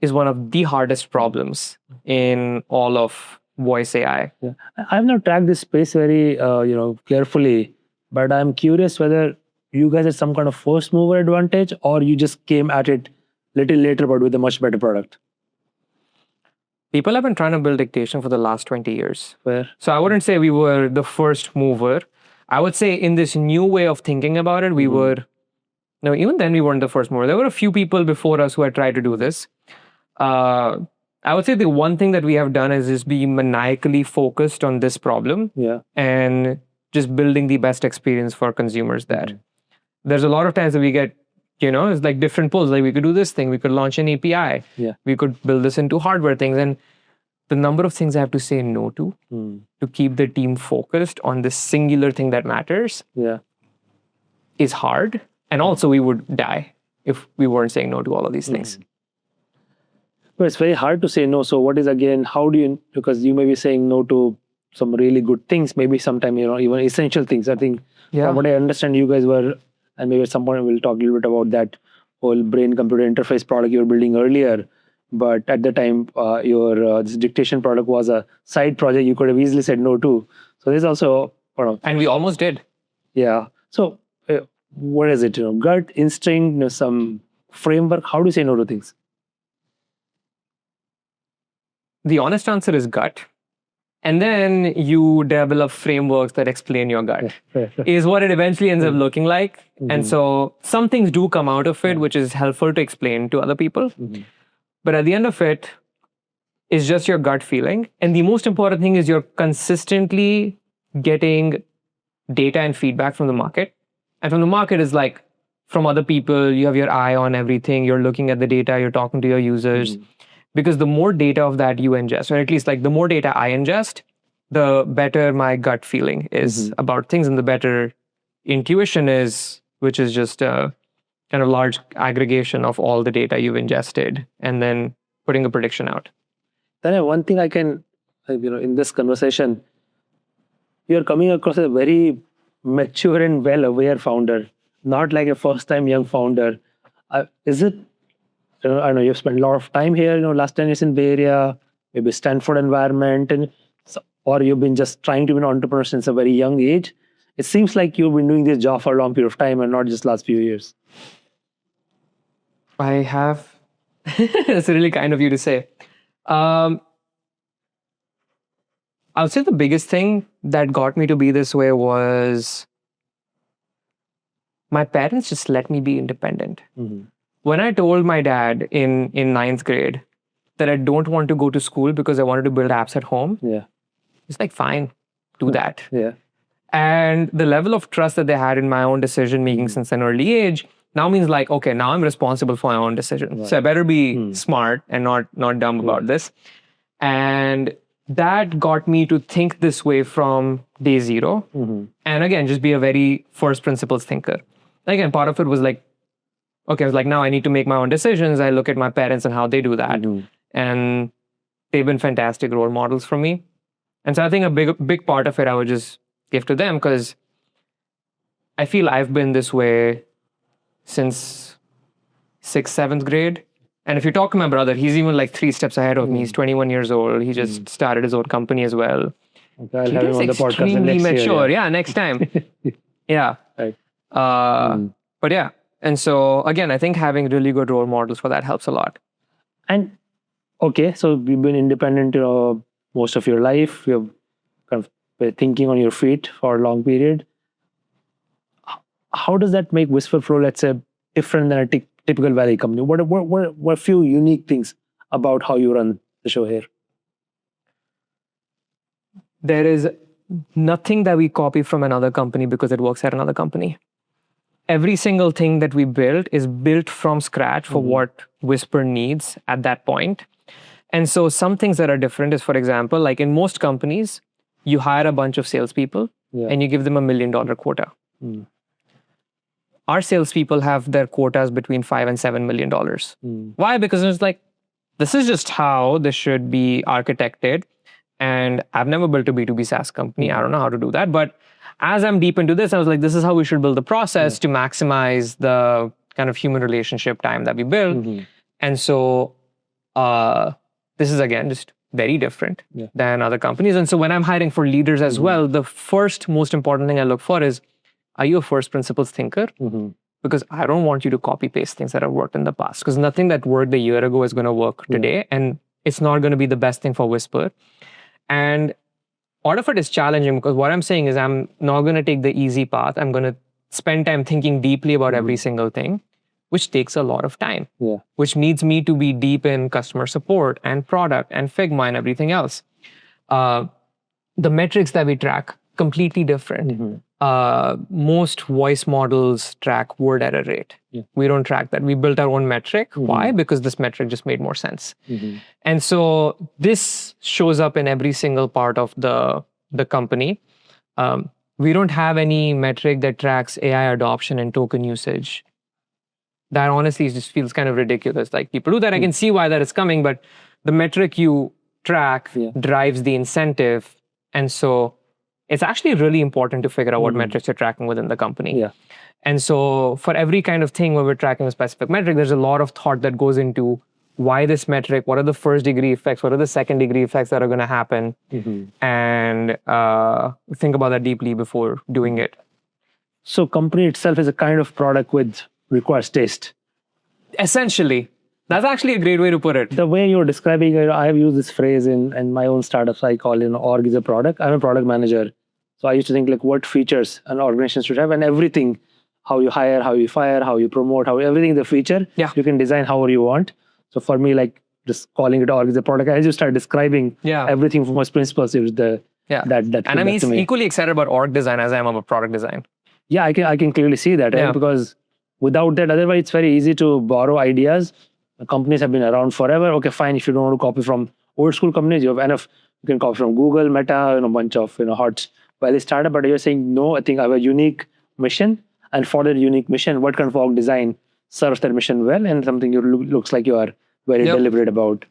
Speaker 1: is one of the hardest problems in all of voice AI.
Speaker 2: I've not tracked this space very carefully, but I'm curious whether you guys had some kind of first mover advantage or you just came at it little later but with a much better product.
Speaker 1: People have been trying to build Dictation for the last 20 years.
Speaker 2: Fair.
Speaker 1: So I wouldn't say we were the first mover. I would say in this new way of thinking about it, we were, no, even then we weren't the first mover. There were a few people before us who had tried to do this. I would say the one thing that we have done is just be maniacally focused on this problem and just building the best experience for consumers there. There's a lot of times that we get, it's like different pulls. Like we could do this thing, we could launch an API, we could build this into hardware things. And the number of things I have to say no to keep the team focused on this singular thing that matters is hard. And also we would die if we weren't saying no to all of these things.
Speaker 2: But it's very hard to say no. So what is again, how do you, because you may be saying no to some really good things, maybe sometime, even essential things. I think from what I understand, you guys were, and maybe at some point we'll talk a little bit about that whole brain-computer interface product you were building earlier. But at the time, your this Dictation product was a side project you could have easily said no to. So there's also,
Speaker 1: and we almost did.
Speaker 2: Yeah. So what is it? Gut, instinct, some framework. How do you say no to things?
Speaker 1: The honest answer is gut. And then you develop frameworks that explain your gut, is what it eventually ends up looking like. And so some things do come out of it, which is helpful to explain to other people. But at the end of it, it's just your gut feeling. And the most important thing is you're consistently getting data and feedback from the market. And from the market is like from other people, you have your eye on everything. You're looking at the data, you're talking to your users. Because the more data of that you ingest, or at least like the more data I ingest, the better my gut feeling is about things, and the better intuition is, which is just a kind of large aggregation of all the data you've ingested and then putting a prediction out.
Speaker 2: Then one thing I can, in this conversation, you're coming across a very mature and well-aware founder, not like a first-time young founder. Is it? I know you've spent a lot of time here, last 10 years in Bay Area, maybe Stanford environment, or you've been just trying to be an entrepreneur since a very young age. It seems like you've been doing this job for a long period of time and not just last few years.
Speaker 1: I have. That's really kind of you to say. I would say the biggest thing that got me to be this way was my parents just let me be independent. When I told my dad in 9th grade that I don't want to go to school because I wanted to build apps at home, he's like, fine, do that. And the level of trust that they had in my own decision making since an early age now means like, okay, now I'm responsible for my own decisions. So I better be smart and not dumb about this. And that got me to think this way from day zero. And again, just be a very first principles thinker. Again, part of it was like, okay, I was like, now I need to make my own decisions. I look at my parents and how they do that. And they've been fantastic role models for me. And so I think a big part of it I would just give to them, because I feel I've been this way since 6th, 7th grade. And if you talk to my brother, he's even like 3 steps ahead of me. He's 21 years old. He just started his own company as well.
Speaker 2: Okay, I'll have him on the podcast next
Speaker 1: mature.
Speaker 2: year.
Speaker 1: Yeah, next time. Yeah.
Speaker 2: Right.
Speaker 1: But yeah. And so again, I think having really good role models for that helps a lot.
Speaker 2: And okay, so you've been independent most of your life. You've kind of been thinking on your feet for a long period. How does that make Wispr Flow, let's say, different than a typical Valley company? What are a few unique things about how you run the show here?
Speaker 1: There is nothing that we copy from another company because it works at another company. Every single thing that we build is built from scratch for what Wispr needs at that point. And so some things that are different is, for example, like in most companies, you hire a bunch of salespeople and you give them $1 million quota. Our salespeople have their quotas between $5 and $7 million. Why? Because it's like, this is just how this should be architected. And I've never built a B2B SaaS company. I don't know how to do that. But as I'm deep into this, I was like, this is how we should build the process to maximize the kind of human relationship time that we build. And so this is, again, just very different than other companies. And so when I'm hiring for leaders as well, the first most important thing I look for is, are you a first principles thinker? Because I don't want you to copy paste things that have worked in the past, because nothing that worked a year ago is going to work today. And it's not going to be the best thing for Wispr. And part of it is challenging, because what I'm saying is I'm not going to take the easy path. I'm going to spend time thinking deeply about every single thing, which takes a lot of time, which needs me to be deep in customer support and product and Figma and everything else. The metrics that we track, completely different. Most voice models track word error rate. We don't track that. We built our own metric. Why? Because this metric just made more sense. And so this shows up in every single part of the company. We don't have any metric that tracks AI adoption and token usage. That honestly just feels kind of ridiculous. Like, people do that. I can see why that is coming, but the metric you track drives the incentive. And so it's actually really important to figure out what metrics you're tracking within the company. And so for every kind of thing where we're tracking a specific metric, there's a lot of thought that goes into why this metric, what are the first degree effects, what are the second degree effects that are going to happen, and think about that deeply before doing it.
Speaker 2: So company itself is a kind of product with requires taste.
Speaker 1: Essentially, that's actually a great way to put it.
Speaker 2: The way you're describing it, I have used this phrase in my own startups. I call org is a product. I'm a product manager. So I used to think like what features an organization should have, and everything, how you hire, how you fire, how you promote, how everything the feature, you can design however you want. So for me, like just calling it org is a product, I just start describing everything from its principles. It was that
Speaker 1: and I'm equally excited about org design as I am about product design.
Speaker 2: Yeah, I can clearly see that, right? Because without that, otherwise it's very easy to borrow ideas. The companies have been around forever. Okay, fine. If you don't want to copy from old school companies, you have enough. You can copy from Google, Meta, a bunch of hot well startup. But you're saying no. I think I have a unique mission, and for that unique mission, what kind of org design serves that mission well, and something you looks like you are very deliberate about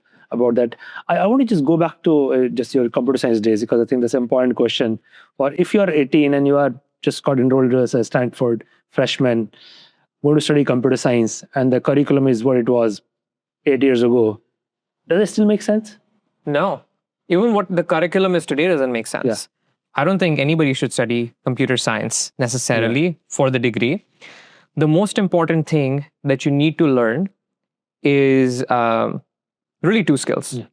Speaker 2: that. I want to just go back to just your computer science days, because I think that's an important question. Or if you are 18 and you are just got enrolled as a Stanford freshman, going to study computer science, and the curriculum is what it was 8 years ago, does it still make sense?
Speaker 1: No. Even what the curriculum is today doesn't make sense.
Speaker 2: Yeah.
Speaker 1: I don't think anybody should study computer science necessarily for the degree. The most important thing that you need to learn is really two skills.
Speaker 2: Yeah.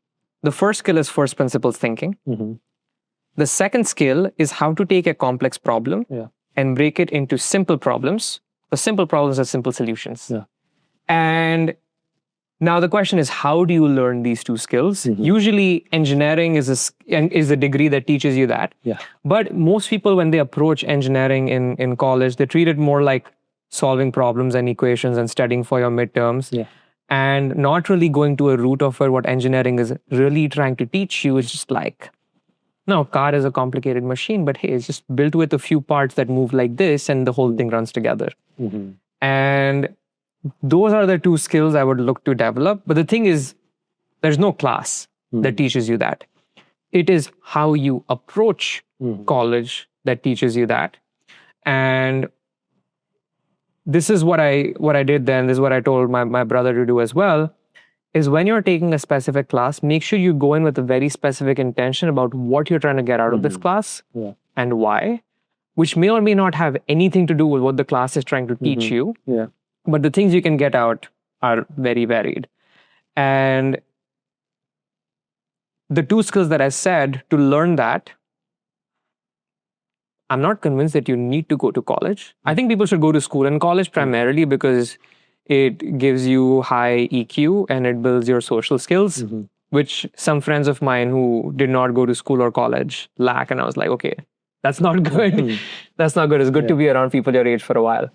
Speaker 1: The first skill is first principles thinking.
Speaker 2: Mm-hmm.
Speaker 1: The second skill is how to take a complex problem and break it into simple problems. The simple problems are simple solutions.
Speaker 2: Yeah.
Speaker 1: And now the question is, how do you learn these two skills?
Speaker 2: Mm-hmm.
Speaker 1: Usually engineering is a degree that teaches you that.
Speaker 2: Yeah.
Speaker 1: But most people, when they approach engineering in college, they treat it more like solving problems and equations and studying for your midterms.
Speaker 2: Yeah.
Speaker 1: And not really going to a root of what engineering is really trying to teach you. Is just like, no, car is a complicated machine, but hey, it's just built with a few parts that move like this and the whole thing runs together.
Speaker 2: Mm-hmm.
Speaker 1: And those are the two skills I would look to develop. But the thing is, there's no class that teaches you that. It is how you approach college that teaches you that. And this is what I did then. This is what I told my brother to do as well, is when you're taking a specific class, make sure you go in with a very specific intention about what you're trying to get out of this class and why, which may or may not have anything to do with what the class is trying to teach you.
Speaker 2: Yeah.
Speaker 1: But the things you can get out are very varied. And the two skills that I said, to learn that, I'm not convinced that you need to go to college. I think people should go to school and college primarily because it gives you high EQ and it builds your social skills, which some friends of mine who did not go to school or college lack. And I was like, okay, that's not good. That's not good. It's good to be around people your age for a while.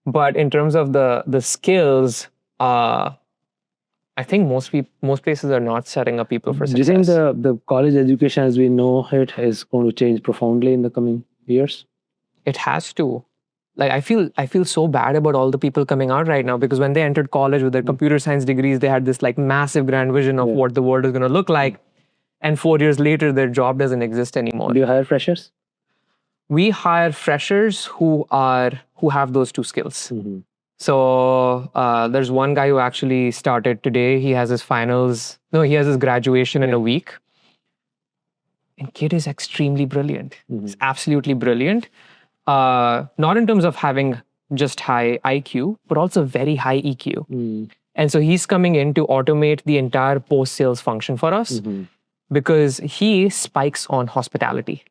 Speaker 1: But in terms of the skills, I think most places are not setting up people for success.
Speaker 2: Do you think the college education as we know it is going to change profoundly in the coming years?
Speaker 1: It has to. Like I feel so bad about all the people coming out right now, because when they entered college with their computer science degrees, they had this like massive grand vision of what the world is going to look like. And 4 years later, their job doesn't exist anymore.
Speaker 2: Do you hire freshers?
Speaker 1: We hire freshers who have those two skills. So there's one guy who actually started today. He has his his graduation in a week. And kid is extremely brilliant. He's absolutely brilliant. Not in terms of having just high IQ, but also very high EQ. And so he's coming in to automate the entire post-sales function for us because he spikes on hospitality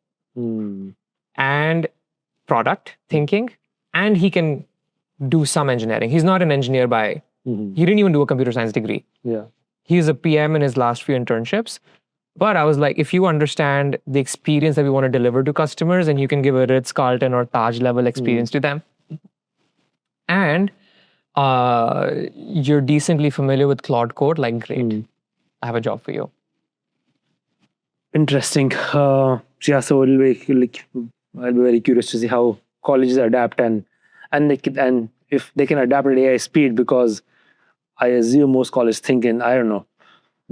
Speaker 1: and product thinking, and he can do some engineering. He's not an engineer he didn't even do a computer science degree.
Speaker 2: Yeah.
Speaker 1: He's a PM in his last few internships. But I was like, if you understand the experience that we want to deliver to customers, and you can give a Ritz-Carlton or Taj level experience to them, and you're decently familiar with Claude code, like great, I have a job for you.
Speaker 2: Interesting. So I'll be very curious to see how colleges adapt and if they can adapt at AI speed, because I assume most colleges think in, I don't know,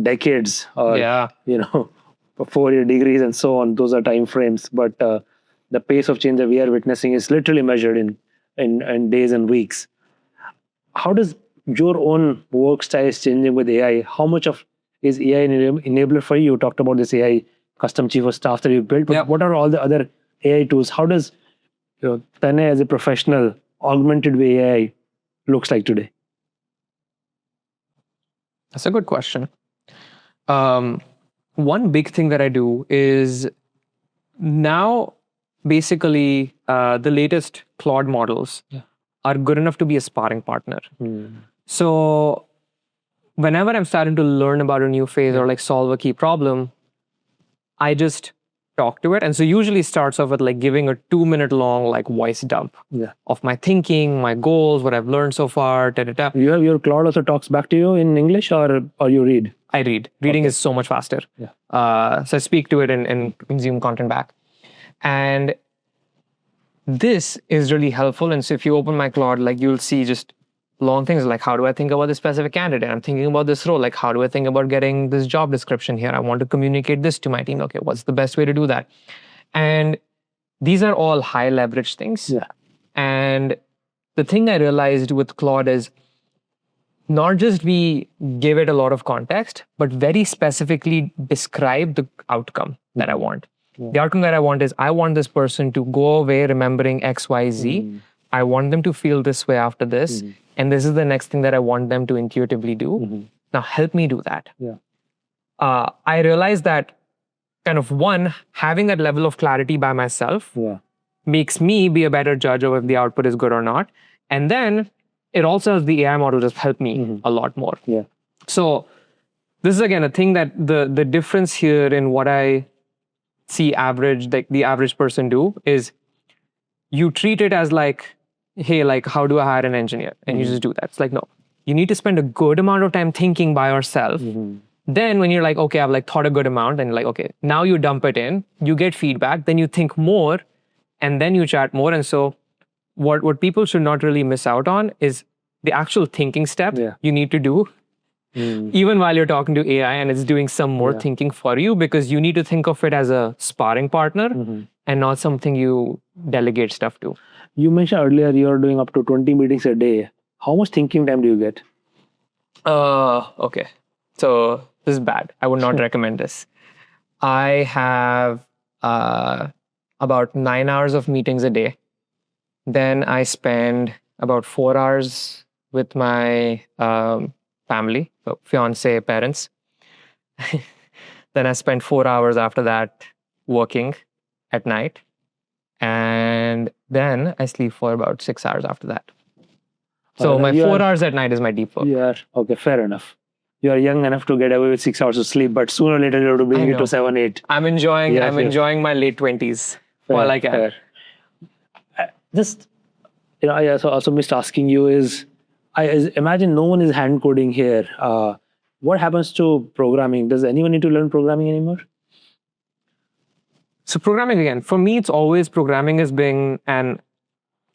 Speaker 2: decades or 4-year degrees and so on. Those are time frames, but the pace of change that we are witnessing is literally measured in days and weeks. How does your own work style is changing with AI? How much of is AI an enabler for you? You talked about this AI custom chief of staff that you built, but what are all the other AI tools? How does Tanay as a professional, augmented with AI looks like today?
Speaker 1: That's a good question. One big thing that I do is now basically the latest Claude models are good enough to be a sparring partner. So whenever I'm starting to learn about a new phase or like solve a key problem, I just talk to it. And so usually it starts off with like giving a 2-minute long like voice dump of my thinking, my goals, what I've learned so far.
Speaker 2: You have your Claude also talks back to you in English or you read?
Speaker 1: I read. Reading is so much faster. So I speak to it and consume content back. And this is really helpful. And so if you open my Claude, like you'll see just long things like, how do I think about this specific candidate? I'm thinking about this role. Like, how do I think about getting this job description here? I want to communicate this to my team. Okay, what's the best way to do that? And these are all high leverage things. And the thing I realized with Claude is not just we give it a lot of context, but very specifically describe the outcome that I want. The outcome that I want is I want this person to go away remembering X, Y, Z. I want them to feel this way after this. And this is the next thing that I want them to intuitively do. Now help me do that. I realized that kind of one, having that level of clarity by myself makes me be a better judge of if the output is good or not. And then it also has the AI model just help me a lot more. So this is again a thing that the difference here in what I see average, like the average person do is you treat it as like, hey, like how do I hire an engineer? And you just do that. It's like, no, you need to spend a good amount of time thinking by yourself. Then when you're like, okay, I've like thought a good amount and like, okay, now you dump it in, you get feedback, then you think more and then you chat more. And so what people should not really miss out on is the actual thinking step you need to do even while you're talking to AI and it's doing some more thinking for you, because you need to think of it as a sparring partner and not something you delegate stuff to.
Speaker 2: You mentioned earlier you're doing up to 20 meetings a day. How much thinking time do you get?
Speaker 1: Okay. So this is bad. I would not recommend this. I have about 9 hours of meetings a day. Then I spend about 4 hours with my family, so fiance, parents. Then I spend 4 hours after that working at night. And then I sleep for about 6 hours after that. So my 4 hours at night is my deep work.
Speaker 2: Okay, fair enough. You are young enough to get away with 6 hours of sleep, but sooner or later you have to bring it to 7, 8.
Speaker 1: I'm enjoying my late 20s while I can.
Speaker 2: Just, I also missed asking you is, I imagine no one is hand coding here. What happens to programming? Does anyone need to learn programming anymore?
Speaker 1: So programming again, for me, it's always programming has been an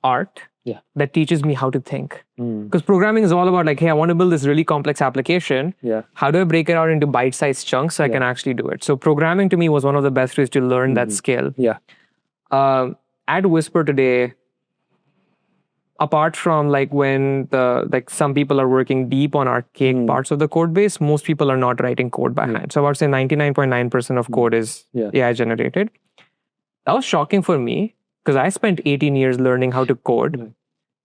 Speaker 1: art that teaches me how to think. Because programming is all about like, hey, I want to build this really complex application. How do I break it out into bite-sized chunks so I can actually do it? So programming to me was one of the best ways to learn that skill. At Wispr today, apart from like when some people are working deep on archaic parts of the code base, most people are not writing code by hand. So I would say 99.9% of code is AI generated. That was shocking for me because I spent 18 years learning how to code.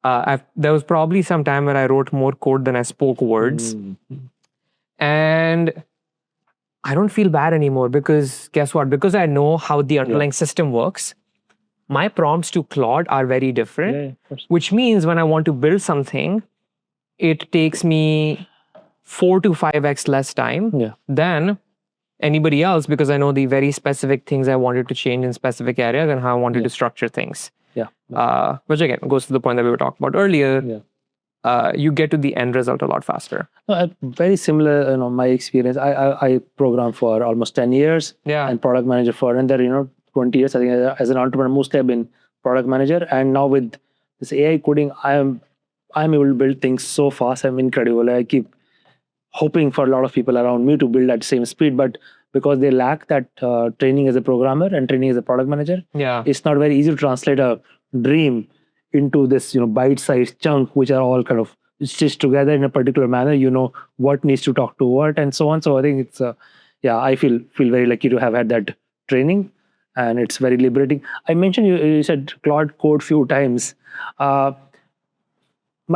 Speaker 1: There was probably some time where I wrote more code than I spoke words. And I don't feel bad anymore because guess what? Because I know how the underlying system works, my prompts to Claude are very different, which means when I want to build something, it takes me 4 to 5x less time than anybody else because I know the very specific things I wanted to change in specific areas and how I wanted to structure things. Which again goes to the point that we were talking about earlier. You get to the end result a lot faster.
Speaker 2: Very similar, my experience. I programmed for almost 10 years and product manager for another, 20 years. I think as an entrepreneur, mostly I've been product manager. And now with this AI coding, I'm able to build things so fast. I'm incredible. I keep hoping for a lot of people around me to build at the same speed, but because they lack that training as a programmer and training as a product manager, it's not very easy to translate a dream into this, bite-sized chunk, which are all kind of stitched together in a particular manner. What needs to talk to what and so on. So I think it's, I feel very lucky to have had that training. and it's very liberating. I mentioned you said Claude Code few times. My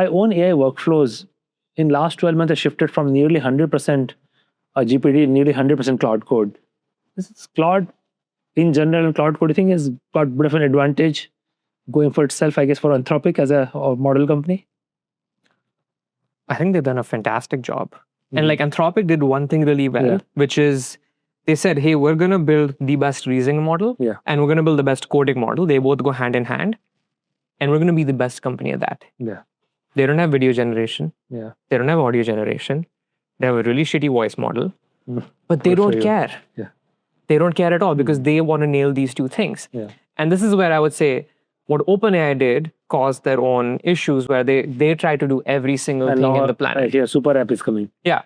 Speaker 2: own AI workflows in last 12 months have shifted from nearly 100% GPT, nearly 100% Claude Code. This is Claude in general, and Claude Code, I think, has got a bit of an advantage going for itself, I guess, for Anthropic as a model company.
Speaker 1: I think they've done a fantastic job. And like Anthropic did one thing really well, which is they said, hey, we're going to build the best reasoning model and we're going to build the best coding model. They both go hand in hand. And we're going to be the best company at that.
Speaker 2: Yeah.
Speaker 1: They don't have video generation.
Speaker 2: Yeah.
Speaker 1: They don't have audio generation. They have a really shitty voice model. But they don't care.
Speaker 2: Yeah.
Speaker 1: They don't care at all because they want to nail these two things.
Speaker 2: Yeah.
Speaker 1: And this is where I would say what OpenAI did caused their own issues where they try to do every single thing in the planet.
Speaker 2: Right here, super app is coming.
Speaker 1: Yeah.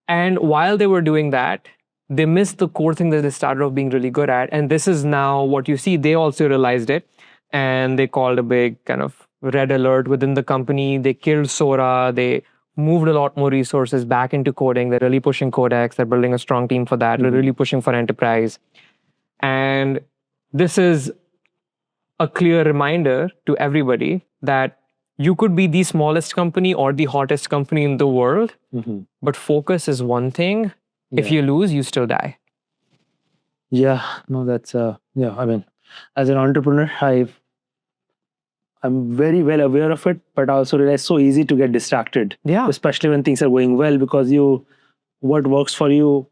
Speaker 1: And while they were doing that, they missed the core thing that they started off being really good at. And this is now what you see. They also realized it. And they called a big kind of red alert within the company. They killed Sora. They moved a lot more resources back into coding. They're really pushing Codex. They're building a strong team for that. They're really pushing for enterprise. And this is a clear reminder to everybody that you could be the smallest company or the hottest company in the world, but focus is one thing. If you lose, you still die.
Speaker 2: Yeah, no, that's, I mean, as an entrepreneur, I'm very well aware of it, but I also realize it's so easy to get distracted.
Speaker 1: Yeah.
Speaker 2: Especially when things are going well, because what works for you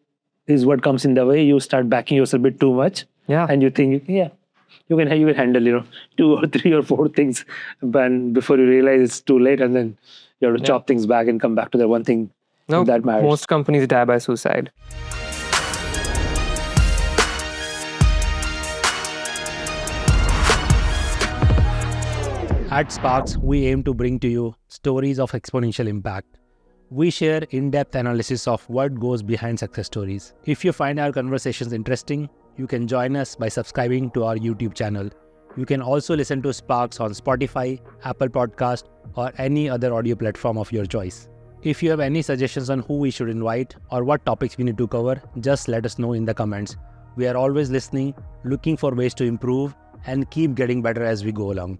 Speaker 2: is what comes in the way. You start backing yourself a bit too much.
Speaker 1: Yeah.
Speaker 2: And you think, you can handle, 2 or 3 or 4 things, and before you realize it's too late, and then you have to chop things back and come back to the one thing that matters.
Speaker 1: Most companies die by suicide.
Speaker 3: At SparX, we aim to bring to you stories of exponential impact. We share in-depth analysis of what goes behind success stories. If you find our conversations interesting, you can join us by subscribing to our YouTube channel. You can also listen to SparX on Spotify, Apple Podcast, or any other audio platform of your choice. If you have any suggestions on who we should invite or what topics we need to cover, just let us know in the comments. We are always listening, looking for ways to improve, and keep getting better as we go along.